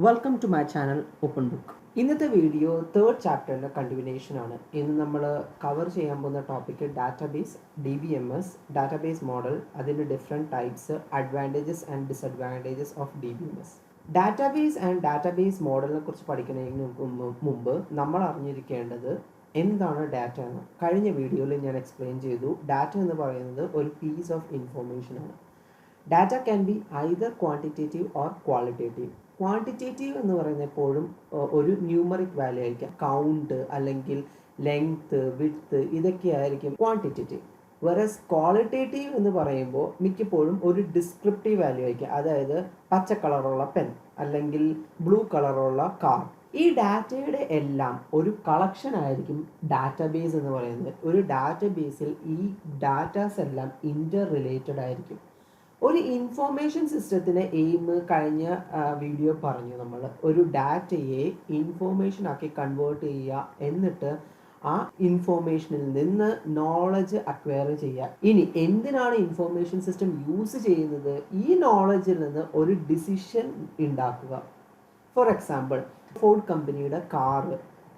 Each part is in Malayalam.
Welcome to my channel open book. ഇന്നത്തെ വീഡിയോ തേർഡ് ചാപ്റ്ററിൻ്റെ കണ്ടിന്യൂഷൻ ആണ്. ഇന്ന് നമ്മൾ കവർ ചെയ്യാൻ പോകുന്ന topic database, DBMS, database model, അതിൻ്റെ different types, advantages and disadvantages of DBMS. Database and database മോഡലിനെ കുറിച്ച് പഠിക്കുന്നതിന് മുമ്പ് നമ്മൾ അറിഞ്ഞിരിക്കേണ്ടത് എന്താണ് ഡാറ്റ എന്ന്. കഴിഞ്ഞ വീഡിയോയിൽ ഞാൻ എക്സ്പ്ലെയിൻ ചെയ്തു. ഡാറ്റ എന്ന് പറയുന്നത് ഒരു പീസ് ഓഫ് ഇൻഫോർമേഷൻ ആണ്. Data can be either quantitative or qualitative. Quantitative എന്ന് പറയുന്നത് എപ്പോഴും ഒരു ന്യൂമറിക് വാല്യൂ ആയിരിക്കാം. കൗണ്ട് അല്ലെങ്കിൽ ലെങ്ത്ത്, വിഡ്ത്ത്, ഇതൊക്കെ ആയിരിക്കും ക്വാണ്ടിറ്റേറ്റീവ്. വെറസ് ക്വാളിറ്റേറ്റീവ് എന്ന് പറയുമ്പോൾ മിക്കപ്പോഴും ഒരു ഡിസ്ക്രിപ്റ്റീവ് വാല്യൂ ആയിരിക്കും. അതായത് പച്ച കളറുള്ള പെൻ അല്ലെങ്കിൽ ബ്ലൂ കളറുള്ള കാർ. ഈ ഡാറ്റയുടെ എല്ലാം ഒരു കളക്ഷൻ ആയിരിക്കും ഡാറ്റാബേസ് എന്ന് പറയുന്നത്. ഒരു ഡാറ്റാബേസിൽ ഈ ഡാറ്റാസ് എല്ലാം ഇന്റർ റിലേറ്റഡ് ആയിരിക്കും. ഒരു ഇൻഫോർമേഷൻ സിസ്റ്റത്തിന് എയിം കഴിഞ്ഞ വീഡിയോ പറഞ്ഞു. നമ്മൾ ഒരു ഡാറ്റയെ ഇൻഫോർമേഷൻ ആക്കി കൺവേർട്ട് ചെയ്യുക, എന്നിട്ട് ആ ഇൻഫോർമേഷനിൽ നിന്ന് നോളജ് അക്വയർ ചെയ്യുക. ഇനി എന്തിനാണ് ഇൻഫോർമേഷൻ സിസ്റ്റം യൂസ് ചെയ്യുന്നത്? ഈ നോളജിൽ നിന്ന് ഒരു ഡിസിഷൻ ഉണ്ടാക്കുക. ഫോർ എക്സാമ്പിൾ, ഫോർഡ് കമ്പനിയുടെ കാറ്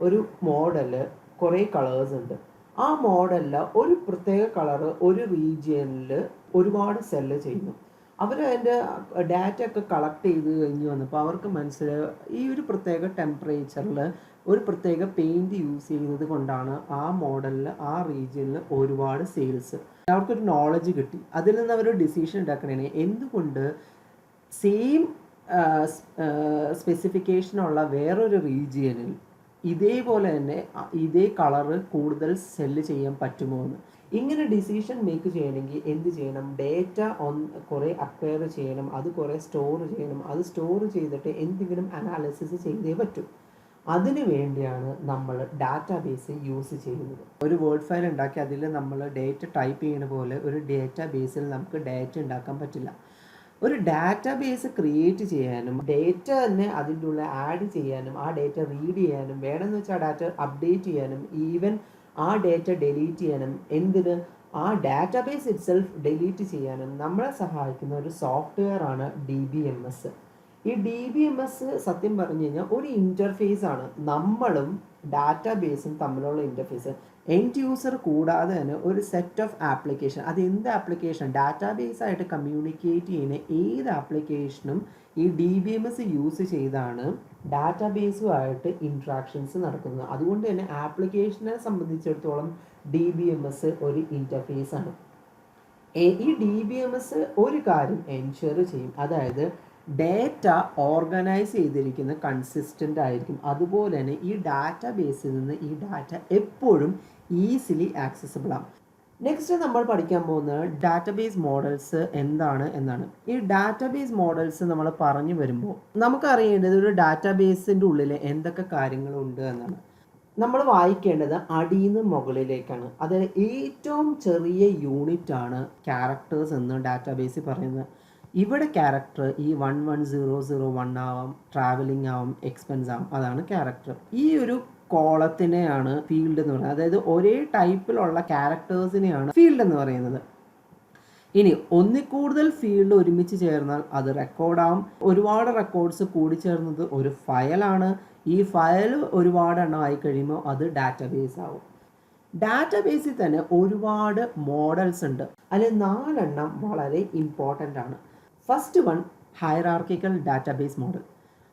ഒരു മോഡല് കുറേ കളേഴ്സ് ഉണ്ട്. ആ മോഡലിൽ ഒരു പ്രത്യേക കളറ് ഒരു റീജിയനിൽ ഒരുപാട് സെല്ല് ചെയ്യുന്നു. അവർ അതിൻ്റെ ഡാറ്റ ഒക്കെ കളക്ട് ചെയ്ത് കഴിഞ്ഞ് വന്നപ്പോൾ അവർക്ക് മനസ്സിലായി ഈ ഒരു പ്രത്യേക ടെമ്പറേച്ചറിൽ ഒരു പ്രത്യേക പെയിൻറ് യൂസ് ചെയ്യുന്നത് കൊണ്ടാണ് ആ മോഡലിൽ ആ റീജിയനിൽ ഒരുപാട് സെയിൽസ്. അവർക്കൊരു നോളജ് കിട്ടി. അതിൽ നിന്ന് അവർ ഡിസിഷൻ ഉണ്ടാക്കണേ എന്തുകൊണ്ട് സെയിം സ്പെസിഫിക്കേഷനുള്ള വേറൊരു റീജിയനിൽ ഇതേപോലെ തന്നെ ഇതേ കളറ് കൂടുതൽ സെല്ല് ചെയ്യാൻ പറ്റുമോ എന്ന്. ഇങ്ങനെ ഡിസിഷൻ മേക്ക് ചെയ്യണമെങ്കിൽ എന്ത് ചെയ്യണം? ഡേറ്റ കുറേ അക്വയർ ചെയ്യണം, അത് കുറേ സ്റ്റോർ ചെയ്യണം. അത് സ്റ്റോർ ചെയ്തിട്ട് എന്തെങ്കിലും അനാലിസിസ് ചെയ്തേ പറ്റൂ. അതിനു വേണ്ടിയാണ് നമ്മൾ ഡാറ്റാബേസ് യൂസ് ചെയ്യുന്നത്. ഒരു വേർഡ് ഫയൽ ഉണ്ടാക്കി അതിൽ നമ്മൾ ഡേറ്റ ടൈപ്പ് ചെയ്യുന്ന പോലെ ഒരു ഡാറ്റാബേസിൽ നമുക്ക് ഡേറ്റ ഉണ്ടാക്കാൻ പറ്റില്ല. ഒരു ഡാറ്റാബേസ് ക്രിയേറ്റ് ചെയ്യാനും ഡേറ്റ തന്നെ അതിൻ്റെ ഉള്ളിൽ ആഡ് ചെയ്യാനും ആ ഡേറ്റ റീഡ് ചെയ്യാനും വേണമെന്ന് വെച്ചാൽ ആ ഡാറ്റ അപ്ഡേറ്റ് ചെയ്യാനും ഈവൻ ആ ഡേറ്റ ഡിലീറ്റ് ചെയ്യാനും എന്തിന് ആ ഡാറ്റാബേസ് ഇറ്റ്സെൽഫ് ഡിലീറ്റ് ചെയ്യാനും നമ്മളെ സഹായിക്കുന്ന ഒരു സോഫ്റ്റ്വെയർ ആണ് DBMS. ഈ DBMS സത്യം പറഞ്ഞു കഴിഞ്ഞാൽ ഒരു ഇൻ്റർഫേസ് ആണ്. നമ്മളും ഡാറ്റാബേസും തമ്മിലുള്ള ഇൻ്റർഫേസ്. എൻഡ് യൂസർ കൂടാതെ തന്നെ ഒരു സെറ്റ് ഓഫ് ആപ്ലിക്കേഷൻ. അത് എന്ത് ആപ്ലിക്കേഷൻ? ഡാറ്റാബേസ് ആയിട്ട് കമ്മ്യൂണിക്കേറ്റ് ചെയ്യുന്ന ഏത് ആപ്ലിക്കേഷനും ഈ DBMS യൂസ് ചെയ്താണ് ഡാറ്റാബേസുമായിട്ട് ഇൻട്രാക്ഷൻസ് നടക്കുന്നത്. അതുകൊണ്ട് തന്നെ ആപ്ലിക്കേഷനെ സംബന്ധിച്ചിടത്തോളം DBMS ഒരു ഇൻ്റർഫേസ് ആണ്. ഈ DBMS ഒരു കാര്യം എൻഷുർ ചെയ്യും, അതായത് ഡേറ്റ ഓർഗനൈസ് ചെയ്തിരിക്കുന്ന കൺസിസ്റ്റൻ്റ് ആയിരിക്കും. അതുപോലെ തന്നെ ഈ ഡാറ്റാബേസിൽ നിന്ന് ഈ ഡാറ്റ എപ്പോഴും ഈസിലി ആക്സസിബിൾ ആണ്. നെക്സ്റ്റ് നമ്മൾ പഠിക്കാൻ പോകുന്നത് ഡാറ്റാബേസ് മോഡൽസ് എന്താണ് എന്നാണ്. ഈ ഡാറ്റാബേസ് മോഡൽസ് നമ്മൾ പറഞ്ഞു വരുമ്പോൾ നമുക്കറിയേണ്ടത് ഒരു ഡാറ്റാബേസിൻ്റെ ഉള്ളിൽ എന്തൊക്കെ കാര്യങ്ങളുണ്ട് എന്നാണ്. നമ്മൾ വായിക്കേണ്ടത് അടിയിൽ നിന്ന് മുകളിലേക്കാണ്. അതായത് ഏറ്റവും ചെറിയ യൂണിറ്റ് ആണ് ക്യാരക്ടേഴ്സ് എന്ന് ഡാറ്റാബേസിൽ പറയുന്നത്. ഇവിടെ ക്യാരക്ടർ ഈ 11001 ആവാം, ട്രാവലിംഗ് ആവാം, എക്സ്പെൻസ് ആവാം, അതാണ് ക്യാരക്ടർ. ഈ ഒരു കോളത്തിനെയാണ് ഫീൽഡ് എന്ന് പറയുന്നത്. അതായത് ഒരേ ടൈപ്പിലുള്ള ക്യാരക്ടേഴ്സിനെയാണ് ഫീൽഡ് എന്ന് പറയുന്നത്. ഇനി ഒന്നിൽ കൂടുതൽ ഫീൽഡ് ഒരുമിച്ച് ചേർന്നാൽ അത് റെക്കോർഡാവും. ഒരുപാട് റെക്കോർഡ്സ് കൂടി ചേർന്നത് ഒരു ഫയലാണ്. ഈ ഫയൽ ഒരുപാട് എണ്ണം ആയി കഴിയുമ്പോൾ അത് ഡാറ്റാബേസ് ആവും. ഡാറ്റാബേസിൽ തന്നെ ഒരുപാട് മോഡൽസ് ഉണ്ട്. അതിൽ 4 എണ്ണം വളരെ ഇമ്പോർട്ടൻ്റ് ആണ്. First one hierarchical database model.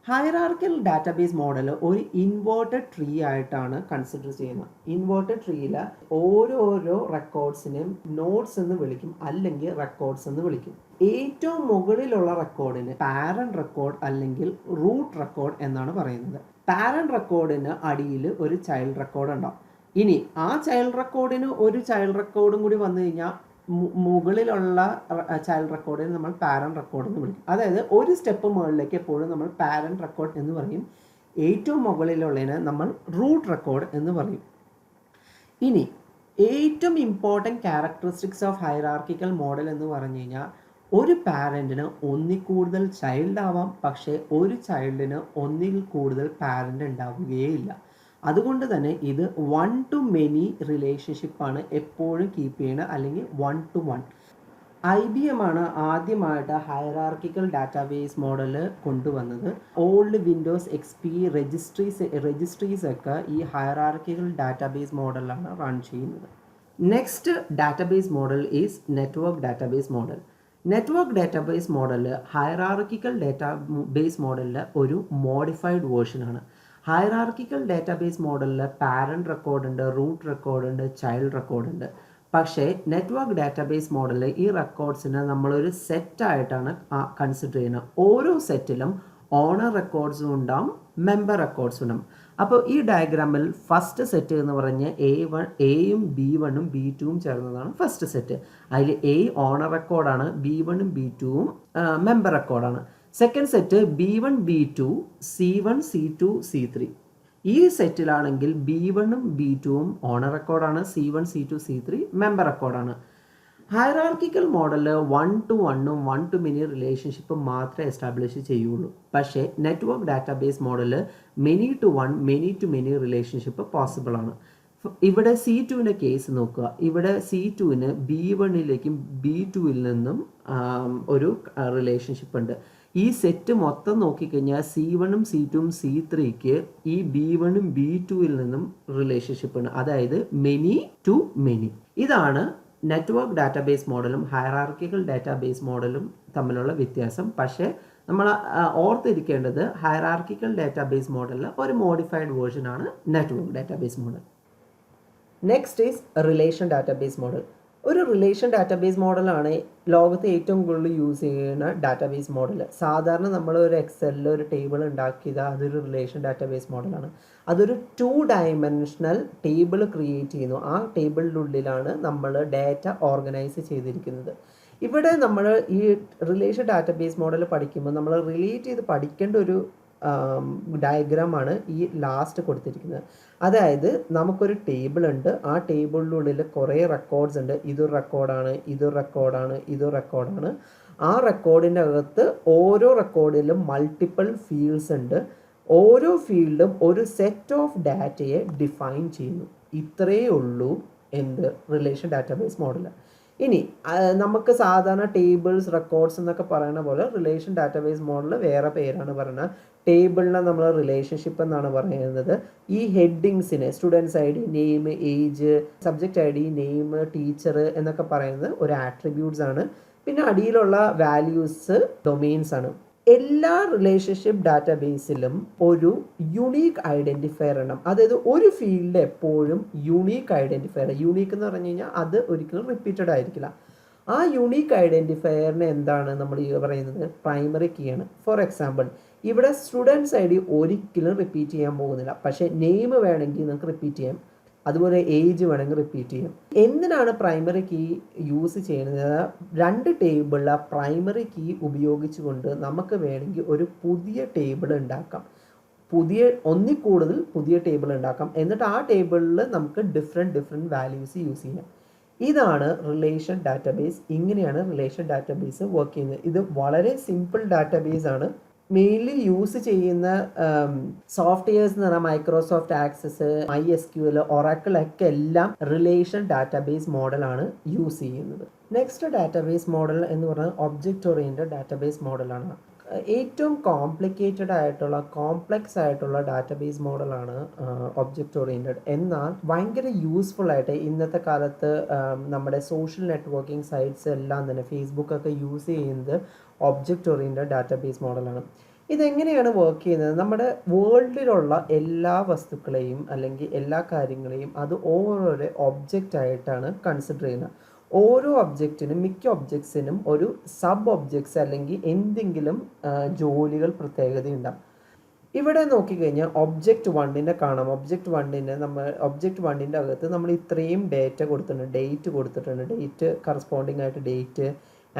Hierarchical database model ഒരു ഇൻവേർട്ടഡ് ട്രീ ആയിട്ടാണ് കൺസിഡർ ചെയ്യുന്നത്. ഇൻവേർട്ടഡ് ട്രീയിൽ ഓരോരോ റെക്കോർഡ്സിനെയും നോഡ്സ് എന്ന് വിളിക്കും, അല്ലെങ്കിൽ റെക്കോർഡ്സ് എന്ന് വിളിക്കും. ഏറ്റവും മുകളിലുള്ള റെക്കോർഡിന് പാരന്റ് റെക്കോർഡ് അല്ലെങ്കിൽ റൂട്ട് റെക്കോർഡ് എന്നാണ് പറയുന്നത്. പാരന്റ് റെക്കോർഡിന് അടിയിൽ ഒരു ചൈൽഡ് റെക്കോർഡ് ഉണ്ടാവും. ഇനി ആ ചൈൽഡ് റെക്കോർഡിന് ഒരു ചൈൽഡ് റെക്കോർഡും കൂടി വന്നു കഴിഞ്ഞാൽ മുകളിലുള്ള ചൈൽഡ് റെക്കോർഡിന് നമ്മൾ പാരന്റ് റെക്കോർഡ് എന്ന് വിളിക്കും. അതായത് ഒരു സ്റ്റെപ്പ് മുകളിലേക്ക് എപ്പോഴും നമ്മൾ പാരന്റ് റെക്കോർഡ് എന്ന് പറയും. ഏറ്റവും മുകളിലുള്ളതിന് നമ്മൾ റൂട്ട് റെക്കോർഡ് എന്ന് പറയും. ഇനി ഏറ്റവും important characteristics of hierarchical model എന്ന് പറഞ്ഞു കഴിഞ്ഞാൽ ഒരു പാരൻറ്റിന് ഒന്നിൽ കൂടുതൽ ചൈൽഡ് ആവാം, പക്ഷേ ഒരു ചൈൽഡിന് ഒന്നിൽ കൂടുതൽ പാരന്റ് ഉണ്ടാവുകയില്ല. അതുകൊണ്ട് തന്നെ ഇത് 1 to many റിലേഷൻഷിപ്പാണ് എപ്പോഴും കീപ്പ് ചെയ്യണത്, അല്ലെങ്കിൽ 1 to 1. IBM ആണ് ആദ്യമായിട്ട് ഹയറാർക്കിക്കൽ ഡാറ്റാബേസ് മോഡൽ കൊണ്ടുവന്നത്. ഓൾഡ് വിൻഡോസ് XP രജിസ്ട്രീസ് ഒക്കെ ഈ ഹയറാർക്കിക്കൽ ഡാറ്റാബേസ് മോഡലാണ് റൺ ചെയ്യുന്നത്. Next database model is network database model. Network database model hierarchical database മോഡലിലെ ഒരു മോഡിഫൈഡ് വേർഷനാണ്. ഹയറാർക്കിക്കൽ ഡാറ്റാബേസ് മോഡലിൽ പാരൻറ്റ് റെക്കോർഡുണ്ട്, റൂട്ട് റെക്കോർഡുണ്ട്, ചൈൽഡ് റെക്കോർഡുണ്ട്. പക്ഷേ നെറ്റ്വർക്ക് ഡാറ്റാബേസ് മോഡലിൽ ഈ റെക്കോർഡ്സിനെ നമ്മളൊരു സെറ്റായിട്ടാണ് കൺസിഡർ ചെയ്യുന്നത്. ഓരോ സെറ്റിലും ഓണർ റെക്കോർഡ്സും ഉണ്ടാവും, മെമ്പർ റെക്കോർഡ്സും ഉണ്ടാവും. അപ്പോൾ ഈ ഡയഗ്രാമിൽ ഫസ്റ്റ് സെറ്റ് എന്ന് പറഞ്ഞ് എയും B1ഉം B2ഉം ചേർന്നതാണ് ഫസ്റ്റ് സെറ്റ്. അതിൽ A ഓണർ റെക്കോർഡാണ്, B1ഉം B2ഉം മെമ്പർ റെക്കോർഡാണ്. Second set B1 B2 C1 C2 C3. ഈ സെറ്റിലാണെങ്കിൽ B1ഉം B2ഉം ഓണർ റെക്കോർഡാണ്, C1 C2 C3 മെമ്പർ റെക്കോർഡാണ്. ഹയറാർക്കിക്കൽ മോഡലിൽ 1 to 1ഉം 1 to many റിലേഷൻഷിപ്പ് മാത്രമേ എസ്റ്റാബ്ലിഷ് ചെയ്യുള്ളൂ. പക്ഷേ നെറ്റ്വർക്ക് ഡാറ്റാബേസ് മോഡലിൽ many to 1 many to many relationship possible ആണ്. ഇവിടെ C2ൻ്റെ കേസ് നോക്കുക. ഇവിടെ C2ന് B1ലേക്കും B2ൽ നിന്നും ഒരു റിലേഷൻഷിപ്പ് ഉണ്ട്. ഈ സെറ്റ് മൊത്തം നോക്കിക്കഴിഞ്ഞാൽ C1ഉം C2ഉം C3ക്ക് ഈ B1ഉം B2ൽ നിന്നും റിലേഷൻഷിപ്പ് ഉണ്ട്. അതായത് മെനി ടു മെനി. ഇതാണ് നെറ്റ്വർക്ക് ഡാറ്റാബേസ് മോഡലും ഹയറാർക്കിക്കൽ ഡാറ്റാബേസ് മോഡലും തമ്മിലുള്ള വ്യത്യാസം. പക്ഷേ നമ്മൾ ഓർത്തിരിക്കേണ്ടത് ഹയറാർക്കിക്കൽ ഡാറ്റാബേസ് മോഡലിൽ ഒരു മോഡിഫൈഡ് വേർഷനാണ് network database model. Next is relation database model. ഒരു റിലേഷൻ ഡാറ്റാബേസ് മോഡലാണ് ലോകത്ത് ഏറ്റവും കൂടുതൽ യൂസ് ചെയ്യുന്ന ഡാറ്റാബേസ് മോഡൽ. സാധാരണ നമ്മൾ ഒരു എക്സലിൽ ഒരു ടേബിൾ ഉണ്ടാക്കിയത് അതൊരു റിലേഷൻ ഡാറ്റാബേസ് മോഡലാണ്. അതൊരു 2 ഡയമെൻഷണൽ ടേബിൾ ക്രിയേറ്റ് ചെയ്യുന്നു. ആ ടേബിളിൻ്റെ ഉള്ളിലാണ് നമ്മൾ ഡാറ്റ ഓർഗനൈസ് ചെയ്തിരിക്കുന്നത്. ഇവിടെ നമ്മൾ ഈ റിലേഷൻ ഡാറ്റാബേസ് മോഡൽ പഠിക്കുമ്പോൾ നമ്മൾ റിലേറ്റ് ചെയ്ത് പഠിക്കേണ്ട ഒരു ഡയഗ്രാമാണ് ഈ ലാസ്റ്റ് കൊടുത്തിരിക്കുന്നത്. അതായത് നമുക്കൊരു ടേബിൾ ഉണ്ട്, ആ ടേബിളിനുള്ളിൽ കുറേ റെക്കോർഡ്സ് ഉണ്ട്. ഇതൊരു റെക്കോർഡാണ്, ഇതൊരു റെക്കോർഡാണ്, ഇതൊരു റെക്കോർഡാണ്. ആ റെക്കോർഡിൻ്റെ അകത്ത് ഓരോ റെക്കോർഡിലും മൾട്ടിപ്പിൾ ഫീൽഡ്സ് ഉണ്ട്. ഓരോ ഫീൽഡും ഒരു സെറ്റ് ഓഫ് ഡാറ്റയെ ഡിഫൈൻ ചെയ്യുന്നു. ഇത്രയേ ഉള്ളൂ എന്ത് റിലേഷൻ ഡാറ്റാബേസ് മോഡൽ. ഇനി നമുക്ക് സാധാരണ ടേബിൾസ് റെക്കോർഡ്സ് എന്നൊക്കെ പറയുന്ന പോലെ റിലേഷൻ ഡാറ്റാബേസ് മോഡൽ വേറെ പേരാണ് പറയുന്നത്. ടേബിളിനെ നമ്മൾ റിലേഷൻഷിപ്പ് എന്നാണ് പറയുന്നത്. ഈ ഹെഡിങ്സിനെ students ID, name, age, subject ID, name, teacher എന്നൊക്കെ പറയുന്നത് ഒരു ആട്രിബ്യൂട്ട്സ് ആണ്. പിന്നെ അടിയിലുള്ള വാല്യൂസ് ഡൊമെയിൻസ് ആണ്. എല്ലാ റിലേഷൻഷിപ്പ് ഡാറ്റാബേസിലും ഒരു യുണീക്ക് ഐഡൻറ്റിഫയർ ഉണ്ട്. അതായത് ഒരു ഫീൽഡ് എപ്പോഴും യുണീക്ക് ഐഡൻറ്റിഫയർ. യുണീക്ക് എന്ന് പറഞ്ഞു കഴിഞ്ഞാൽ അത് ഒരിക്കലും റിപ്പീറ്റഡ് ആയിരിക്കില്ല. ആ യുണീക്ക് ഐഡൻറ്റിഫയറിന് എന്താണ് നമ്മൾ ഈ പറയുന്നത്? പ്രൈമറി കീ ആണ്. ഫോർ എക്സാമ്പിൾ ഇവിടെ സ്റ്റുഡൻസ് ID ഒരിക്കലും റിപ്പീറ്റ് ചെയ്യാൻ പോകുന്നില്ല. പക്ഷേ നെയിം വേണമെങ്കിൽ നിങ്ങൾക്ക് റിപ്പീറ്റ് ചെയ്യാം, അതുപോലെ ഏജ് വേണമെങ്കിൽ റിപ്പീറ്റ് ചെയ്യാം. എന്തിനാണ് പ്രൈമറി കീ യൂസ് ചെയ്യുന്നത്? 2 ടേബിളിലെ പ്രൈമറി കീ ഉപയോഗിച്ചുകൊണ്ട് നമുക്ക് വേണമെങ്കിൽ ഒരു പുതിയ ടേബിൾ ഉണ്ടാക്കാം. ഒന്നിൽ കൂടുതൽ പുതിയ ടേബിൾ ഉണ്ടാക്കാം. എന്നിട്ട് ആ ടേബിളിൽ നമുക്ക് ഡിഫറെൻറ്റ് വാല്യൂസ് യൂസ് ചെയ്യാം. ഇതാണ് റിലേഷൻ ഡാറ്റാബേസ്. ഇങ്ങനെയാണ് റിലേഷൻ ഡാറ്റാബേസ് വർക്ക് ചെയ്യുന്നത്. ഇത് വളരെ സിമ്പിൾ ഡാറ്റാബേസ് ആണ്. മെയിൻലി യൂസ് ചെയ്യുന്ന സോഫ്റ്റ്വെയർസ് എന്ന് പറഞ്ഞാൽ മൈക്രോസോഫ്റ്റ് ആക്സസ്, MySQL, ഒറാക്കിൾ ഒക്കെ എല്ലാം റിലേഷൻ ഡാറ്റാബേസ് മോഡലാണ് യൂസ് ചെയ്യുന്നത്. നെക്സ്റ്റ് ഡാറ്റാബേസ് മോഡൽ എന്ന് പറഞ്ഞാൽ ഒബ്ജക്റ്റ് ഓറിയൻറ്റഡ് ഡാറ്റാബേസ് മോഡലാണ്. ഏറ്റവും കോംപ്ലക്സ് ആയിട്ടുള്ള ഡാറ്റാബേസ് മോഡലാണ് ഒബ്ജക്റ്റ് ഓറിയൻറ്റഡ്. എന്നാൽ ഭയങ്കര യൂസ്ഫുൾ ആയിട്ട് ഇന്നത്തെ കാലത്ത് നമ്മുടെ സോഷ്യൽ നെറ്റ്വർക്കിംഗ് സൈറ്റ്സ് എല്ലാം തന്നെ ഫേസ്ബുക്കൊക്കെ യൂസ് ചെയ്യുന്നത് ഒബ്ജക്റ്റ് ഓറിയൻറ്റഡ് ഡാറ്റാബേസ് മോഡലാണ്. ഇതെങ്ങനെയാണ് വർക്ക് ചെയ്യുന്നത്? നമ്മുടെ വേൾഡിലുള്ള എല്ലാ വസ്തുക്കളെയും അല്ലെങ്കിൽ എല്ലാ കാര്യങ്ങളെയും അത് ഓരോരോ ഒബ്ജക്റ്റ് ആയിട്ടാണ് കൺസിഡർ ചെയ്യുന്നത്. ഓരോ ഒബ്ജക്റ്റിനും മിക്ക ഒബ്ജക്ട്സിനും ഒരു സബ് ഒബ്ജക്ട്സ് അല്ലെങ്കിൽ എന്തെങ്കിലും ജോലികൾ പ്രത്യേകതയുണ്ടാകും. ഇവിടെ നോക്കിക്കഴിഞ്ഞാൽ ഒബ്ജക്റ്റ് 1നെ കാണാം. ഒബ്ജക്റ്റ് 1ൻ്റെ അകത്ത് നമ്മൾ ഇത്രയും ഡേറ്റ കൊടുത്തിട്ടുണ്ട്. ഡേറ്റ് കൊടുത്തിട്ടുണ്ട്, ഡേറ്റ് കറസ്പോണ്ടിങ് ആയിട്ട് ഡേറ്റ്,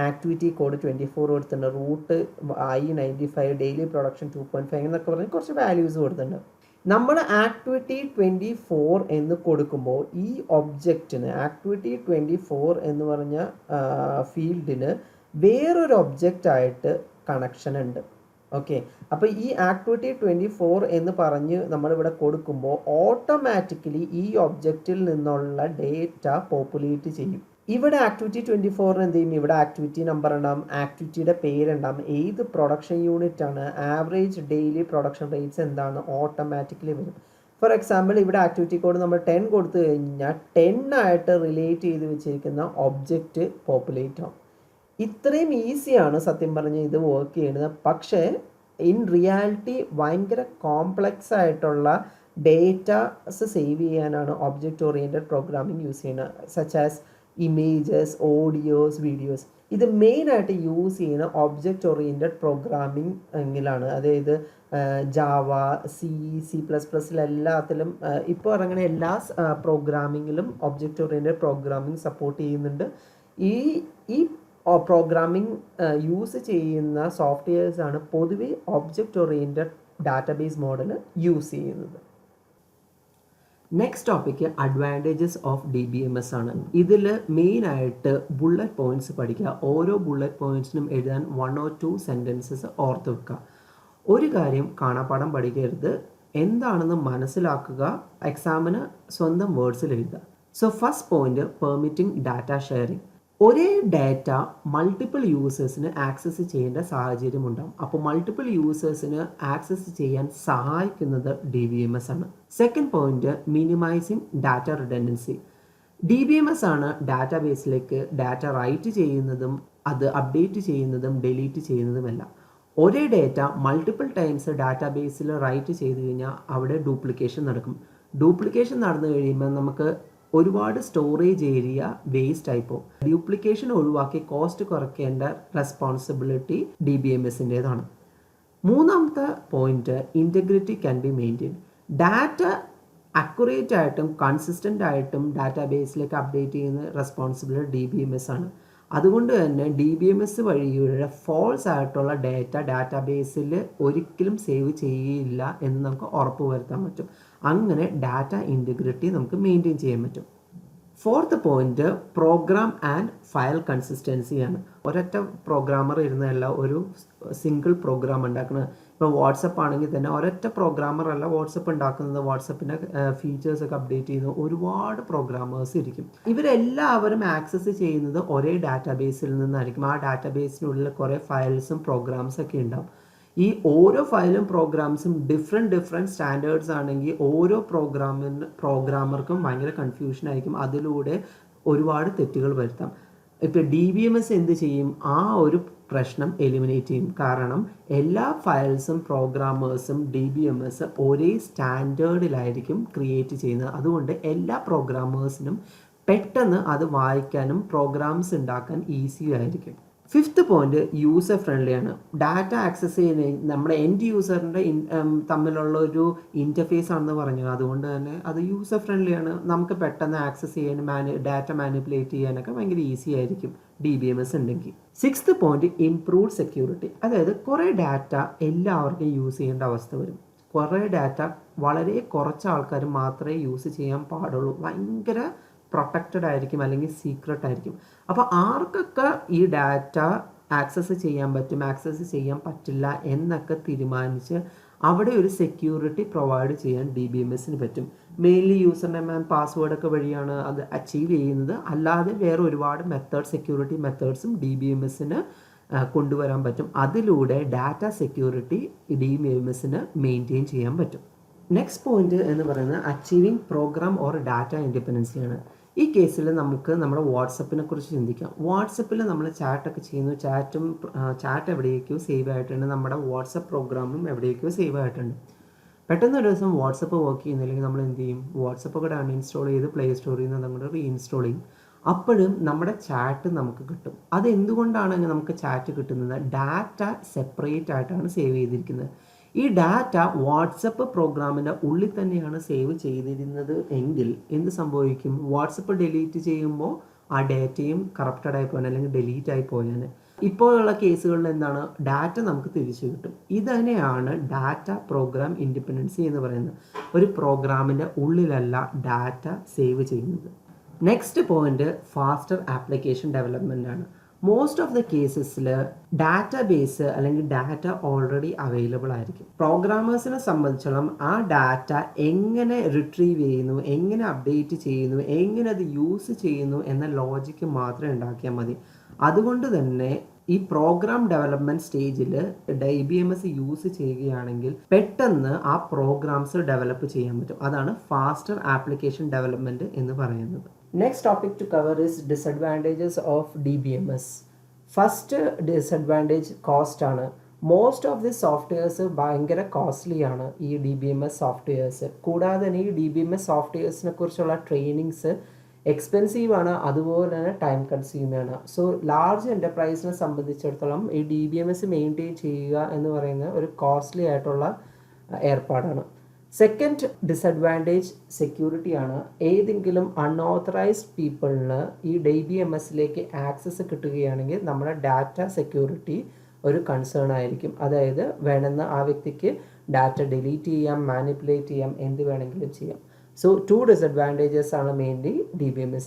ആക്ടിവിറ്റി കോഡ് 24 കൊടുത്തിട്ടുണ്ട്, റൂട്ട് I95, ഡെയിലി പ്രൊഡക്ഷൻ 2.5 എന്നൊക്കെ പറഞ്ഞ് കുറച്ച് വാല്യൂസ് കൊടുത്തിട്ടുണ്ട്. നമ്മൾ ആക്ടിവിറ്റി 24 എന്ന് കൊടുക്കുമ്പോൾ ഈ ഒബ്ജക്റ്റിന് ആക്ടിവിറ്റി 24 എന്ന് പറഞ്ഞ ഫീൽഡിന് വേറൊരു ഒബ്ജക്റ്റായിട്ട് കണക്ഷൻ ഉണ്ട്. ഓക്കെ, അപ്പോൾ ഈ ആക്ടിവിറ്റി 24 എന്ന് പറഞ്ഞ് നമ്മളിവിടെ കൊടുക്കുമ്പോൾ ഓട്ടോമാറ്റിക്കലി ഈ ഒബ്ജക്റ്റിൽ നിന്നുള്ള ഡേറ്റ പോപ്പുലേറ്റ് ചെയ്യും. ഇവിടെ ആക്ടിവിറ്റി 24 എന്ത് ചെയ്യും, ഇവിടെ ആക്ടിവിറ്റി നമ്പർ ഉണ്ടാകും, ആക്ടിവിറ്റിയുടെ പേരുണ്ടാകും, ഏത് പ്രൊഡക്ഷൻ യൂണിറ്റ് ആണ്, ആവറേജ് ഡെയിലി പ്രൊഡക്ഷൻ റേറ്റ്സ് എന്താണ്, ഓട്ടോമാറ്റിക്കലി വരും. ഫോർ എക്സാമ്പിൾ ഇവിടെ ആക്ടിവിറ്റി കോഡ് നമ്മൾ 10 കൊടുത്തു കഴിഞ്ഞാൽ 10 ആയിട്ട് റിലേറ്റ് ചെയ്ത് വെച്ചിരിക്കുന്ന ഒബ്ജക്റ്റ് പോപ്പുലേറ്റ് ആവും. ഇത്രയും ഈസിയാണ് സത്യം പറഞ്ഞ് ഇത് വർക്ക് ചെയ്യുന്നത്. പക്ഷേ ഇൻ റിയാലിറ്റി ഭയങ്കര കോംപ്ലക്സ് ആയിട്ടുള്ള ഡേറ്റാസ് സേവ് ചെയ്യാനാണ് ഒബ്ജക്റ്റ് ഓറിയൻറ്റഡ് പ്രോഗ്രാമിംഗ് യൂസ് ചെയ്യുന്നത്. Such as images, audios, videos. ഇത് മെയിനായിട്ട് യൂസ് ചെയ്യുന്ന ഒബ്ജക്റ്റ് ഓറിയൻറ്റഡ് പ്രോഗ്രാമിംഗ് എങ്കിലാണ്. അതായത് ജാവ, C++, എല്ലാത്തിലും ഇപ്പോൾ ഇറങ്ങുന്ന എല്ലാ പ്രോഗ്രാമിങ്ങിലും ഒബ്ജക്റ്റ് ഓറിയൻറ്റഡ് പ്രോഗ്രാമിംഗ് സപ്പോർട്ട് ചെയ്യുന്നുണ്ട്. ഈ പ്രോഗ്രാമിംഗ് യൂസ് ചെയ്യുന്ന സോഫ്റ്റ്വെയർസാണ് പൊതുവെ object oriented database model use ചെയ്യുന്നത്. Next topic advantages of DBMS ആണ്. ഇതിൽ മെയിനായിട്ട് ബുള്ളറ്റ് പോയിൻറ്റ്സ് പഠിക്കുക. ഓരോ ബുള്ളറ്റ് പോയിൻറ്റ്സിനും എഴുതാൻ 1 or 2 സെൻറ്റൻസസ് ഓർത്ത് വെക്കുക. ഒരു കാര്യം കാണാപ്പാഠം പഠിക്കരുത്, എന്താണെന്ന് മനസ്സിലാക്കുക, എക്സാമിന് സ്വന്തം വേർഡ്സിൽ എഴുതുക. So first point, permitting data sharing. ഒരേ ഡാറ്റ മൾട്ടിപ്പിൾ യൂസേഴ്സിന് ആക്സസ് ചെയ്യേണ്ട സാഹചര്യം ഉണ്ടാകും. അപ്പോൾ മൾട്ടിപ്പിൾ യൂസേഴ്സിന് ആക്സസ് ചെയ്യാൻ സഹായിക്കുന്നത് DBMS ആണ്. Second point, minimising data redundancy. DBMS ആണ് ഡാറ്റാബേസിലേക്ക് ഡാറ്റ റൈറ്റ് ചെയ്യുന്നതും അത് അപ്ഡേറ്റ് ചെയ്യുന്നതും ഡിലീറ്റ് ചെയ്യുന്നതുമെല്ലാം. ഒരേ ഡാറ്റ മൾട്ടിപ്പിൾ ടൈംസ് ഡാറ്റാബേസിൽ റൈറ്റ് ചെയ്ത് കഴിഞ്ഞാൽ അവിടെ ഡ്യൂപ്ലിക്കേഷൻ നടക്കും. ഡ്യൂപ്ലിക്കേഷൻ നടന്നു കഴിയുമ്പോൾ നമുക്ക് ഒരുപാട് സ്റ്റോറേജ് ഏരിയ വേസ്റ്റ് ആയിപ്പോൾ. ഡ്യൂപ്ലിക്കേഷൻ ഒഴിവാക്കി കോസ്റ്റ് കുറയ്ക്കേണ്ട റെസ്പോൺസിബിലിറ്റി DBMSൻ്റേതാണ്. മൂന്നാമത്തെ point, integrity can be maintain. Data accurate ആയിട്ടും കൺസിസ്റ്റൻ്റ് ആയിട്ടും ഡാറ്റാബേസിലേക്ക് അപ്ഡേറ്റ് ചെയ്യുന്ന റെസ്പോൺസിബിലിറ്റി DBMS ആണ്. അതുകൊണ്ട് തന്നെ DBMS വഴിയുള്ള ഫോൾസ് ആയിട്ടുള്ള ഡാറ്റാബേസിൽ ഒരിക്കലും സേവ് ചെയ്യില്ല എന്ന് നമുക്ക് ഉറപ്പ് വരുത്താൻ പറ്റും. അങ്ങനെ ഡാറ്റ ഇൻറ്റഗ്രിറ്റി നമുക്ക് മെയിൻറ്റെയിൻ ചെയ്യാൻ പറ്റും. Fourth point, program and file കൺസിസ്റ്റൻസിയാണ്. ഒരൊറ്റ പ്രോഗ്രാമർ ഇരുന്നല്ല ഒരു സിംഗിൾ പ്രോഗ്രാം ഉണ്ടാക്കുന്നത്. ഇപ്പോൾ വാട്സപ്പ് ആണെങ്കിൽ തന്നെ ഒരൊറ്റ പ്രോഗ്രാമർ അല്ല വാട്സപ്പ് ഉണ്ടാക്കുന്നത്. വാട്സപ്പിൻ്റെ ഫീച്ചേഴ്സൊക്കെ അപ്ഡേറ്റ് ചെയ്യുന്ന ഒരുപാട് പ്രോഗ്രാമേഴ്സ് ഇരിക്കും. ഇവരെല്ലാവരും ആക്സസ് ചെയ്യുന്നത് ഒരേ ഡാറ്റാബേസിൽ നിന്നായിരിക്കും. ആ ഡാറ്റാബേസിനുള്ളിൽ കുറേ ഫയൽസും പ്രോഗ്രാംസൊക്കെ ഉണ്ടാവും. ഈ ഓരോ ഫയലും പ്രോഗ്രാംസും ഡിഫറെൻറ്റ് സ്റ്റാൻഡേർഡ്സ് ആണെങ്കിൽ ഓരോ പ്രോഗ്രാമർക്കും ഭയങ്കര കൺഫ്യൂഷൻ ആയിരിക്കും. അതിലൂടെ ഒരുപാട് തെറ്റുകൾ വരുത്താം. ഇപ്പോൾ DBMS എന്ത് ചെയ്യും, ആ ഒരു പ്രശ്നം എലിമിനേറ്റ് ചെയ്യും. കാരണം എല്ലാ ഫയൽസും പ്രോഗ്രാമേഴ്സും DBMS ഒരേ സ്റ്റാൻഡേർഡിലായിരിക്കും ക്രിയേറ്റ് ചെയ്യുന്നത്. അതുകൊണ്ട് എല്ലാ പ്രോഗ്രാമേഴ്സിനും പെട്ടെന്ന് അത് വായിക്കാനും പ്രോഗ്രാംസ് ഉണ്ടാക്കാൻ ഈസി ആയിരിക്കും. ഫിഫ്ത്ത് പോയിന്റ്, യൂസർ ഫ്രണ്ട്ലി ആണ്. ഡാറ്റ ആക്സസ് ചെയ്യുന്ന നമ്മുടെ എൻഡ് യൂസറിൻ്റെ തമ്മിലുള്ള ഒരു ഇൻ്റർഫേസ് ആണെന്ന് പറഞ്ഞു. അതുകൊണ്ട് തന്നെ അത് യൂസർ ഫ്രണ്ട്ലി ആണ്. നമുക്ക് പെട്ടെന്ന് ആക്സസ് ചെയ്യാൻ ഡാറ്റ മാനിപ്പുലേറ്റ് ചെയ്യാനൊക്കെ ഭയങ്കര ഈസി ആയിരിക്കും DBMS ഉണ്ടെങ്കിൽ. Sixth point, improved security. അതായത് കുറേ ഡാറ്റ എല്ലാവർക്കും യൂസ് ചെയ്യേണ്ട അവസ്ഥ വരും. കുറേ ഡാറ്റ വളരെ കുറച്ച് ആൾക്കാർ മാത്രമേ യൂസ് ചെയ്യാൻ പാടുള്ളൂ. ഭയങ്കര പ്രൊട്ടക്റ്റഡ് ആയിരിക്കും, അല്ലെങ്കിൽ സീക്രട്ട് ആയിരിക്കും. അപ്പോൾ ആർക്കൊക്കെ ഈ ഡാറ്റ ആക്സസ് ചെയ്യാൻ പറ്റും, ആക്സസ് ചെയ്യാൻ പറ്റില്ല എന്നൊക്കെ തീരുമാനിച്ച് അവിടെ ഒരു സെക്യൂരിറ്റി പ്രൊവൈഡ് ചെയ്യാൻ DBMSന് പറ്റും. മെയിൻലി യൂസർ നെയിം ആൻഡ് പാസ്വേഡൊക്കെ വഴിയാണ് അത് അച്ചീവ് ചെയ്യുന്നത്. അല്ലാതെ വേറെ ഒരുപാട് സെക്യൂരിറ്റി മെത്തേഡ്സും DBMSന് കൊണ്ടുവരാൻ പറ്റും. അതിലൂടെ ഡാറ്റ സെക്യൂരിറ്റി DBMSന് മെയിൻറ്റെയിൻ ചെയ്യാൻ പറ്റും. നെക്സ്റ്റ് പോയിന്റ് എന്ന് പറയുന്നത് അച്ചീവിങ് പ്രോഗ്രാം ഓർ ഡാറ്റ ഇൻഡിപെൻഡൻസിയാണ്. ഈ കേസിൽ നമുക്ക് നമ്മുടെ വാട്സപ്പിനെ കുറിച്ച് ചിന്തിക്കാം. വാട്സപ്പിൽ നമ്മൾ ചാറ്റൊക്കെ ചെയ്യുന്നു. ചാറ്റ് എവിടേക്കോ സേവ് ആയിട്ടുണ്ട്, നമ്മുടെ വാട്സപ്പ് പ്രോഗ്രാമും എവിടേക്കോ സേവ് ആയിട്ടുണ്ട്. പെട്ടെന്ന് ഒരു ദിവസം വാട്സപ്പ് വർക്ക് ചെയ്യുന്നില്ലെങ്കിൽ നമ്മൾ എന്ത് ചെയ്യും, വാട്സപ്പൊക്കെ അൺഇൻസ്റ്റാൾ ചെയ്ത് പ്ലേ സ്റ്റോറിൽ നിന്ന് അങ്ങോട്ട് റീഇൻസ്റ്റാൾ ചെയ്യും. അപ്പോഴും നമ്മുടെ ചാറ്റ് നമുക്ക് കിട്ടും. അതെന്തുകൊണ്ടാണ് നമുക്ക് ചാറ്റ് കിട്ടുന്നത്? ഡാറ്റ സെപ്പറേറ്റ് ആയിട്ടാണ് സേവ് ചെയ്തിരിക്കുന്നത്. ഈ ഡാറ്റ വാട്സപ്പ് പ്രോഗ്രാമിൻ്റെ ഉള്ളിൽ തന്നെയാണ് സേവ് ചെയ്തിരുന്നത് എങ്കിൽ എന്ത് സംഭവിക്കും? വാട്സപ്പ് ഡിലീറ്റ് ചെയ്യുമ്പോൾ ആ ഡാറ്റയും കറപ്റ്റഡ് ആയി പോയാൽ അല്ലെങ്കിൽ ഡിലീറ്റ് ആയി പോയാൽ ഇപ്പോഴുള്ള കേസുകളിൽ എന്താണ്, ഡാറ്റ നമുക്ക് തിരിച്ചു കിട്ടും. ഇതന്നെയാണ് ഡാറ്റ പ്രോഗ്രാം ഇൻഡിപെൻഡൻസി എന്ന് പറയുന്നത്. ഒരു പ്രോഗ്രാമിൻ്റെ ഉള്ളിലല്ല ഡാറ്റ സേവ് ചെയ്യുന്നത്. Next point, faster application development ആണ്. മോസ്റ്റ് ഓഫ് ദ കേസസിൽ ഡാറ്റാബേസ് അല്ലെങ്കിൽ ഡാറ്റ ഓൾറെഡി അവൈലബിൾ ആയിരിക്കും. പ്രോഗ്രാമേഴ്സിനെ സംബന്ധിച്ചോളം ആ ഡാറ്റ എങ്ങനെ റിട്രീവ് ചെയ്യുന്നു, എങ്ങനെ അപ്ഡേറ്റ് ചെയ്യുന്നു, എങ്ങനെ അത് യൂസ് ചെയ്യുന്നു എന്ന ലോജിക്ക് മാത്രം ഉണ്ടാക്കിയാൽ മതി. അതുകൊണ്ട് തന്നെ ഈ പ്രോഗ്രാം ഡെവലപ്മെൻറ്റ് സ്റ്റേജിൽ DBMS യൂസ് ചെയ്യുകയാണെങ്കിൽ പെട്ടെന്ന് ആ പ്രോഗ്രാംസ് ഡെവലപ്പ് ചെയ്യാൻ പറ്റും. അതാണ് ഫാസ്റ്റർ ആപ്ലിക്കേഷൻ ഡെവലപ്മെൻറ്റ് എന്ന് പറയുന്നത്. Next topic to cover is disadvantages of DBMS. First disadvantage cost ആണ്. മോസ്റ്റ് ഓഫ് ദി സോഫ്റ്റ്വെയർസ് ഭയങ്കര കോസ്റ്റ്ലി ആണ് ഈ DBMS സോഫ്റ്റ്വെയർസ്. കൂടാതെ തന്നെ ഈ DBMS സോഫ്റ്റ്വെയർസിനെ കുറിച്ചുള്ള ട്രെയിനിങ്സ് എക്സ്പെൻസീവ് ആണ്, അതുപോലെ തന്നെ ടൈം കൺസ്യൂമിംഗ് ആണ്. സോ ലാർജ് എൻ്റർപ്രൈസിനെ സംബന്ധിച്ചിടത്തോളം ഈ DBMS മെയിൻറ്റെയിൻ ചെയ്യുക എന്ന് പറയുന്നത് ഒരു കോസ്റ്റ്ലി ആയിട്ടുള്ള ഏർപ്പാടാണ്. സെക്കൻഡ് ഡിസഡ്വാൻറ്റേജ് സെക്യൂരിറ്റി ആണ്. ഏതെങ്കിലും അൺഓത്തറൈസ്ഡ് പീപ്പിളിന് ഈ DBMSലേക്ക് ആക്സസ് കിട്ടുകയാണെങ്കിൽ നമ്മുടെ ഡാറ്റ സെക്യൂരിറ്റി ഒരു കൺസേൺ ആയിരിക്കും. അതായത് വേണമെന്ന് ആ വ്യക്തിക്ക് ഡാറ്റ ഡിലീറ്റ് ചെയ്യാം, മാനിപ്പുലേറ്റ് ചെയ്യാം, എന്ത് വേണമെങ്കിലും ചെയ്യാം. So 2 disadvantages are mainly DBMS.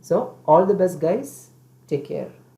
So all the best guys, take care.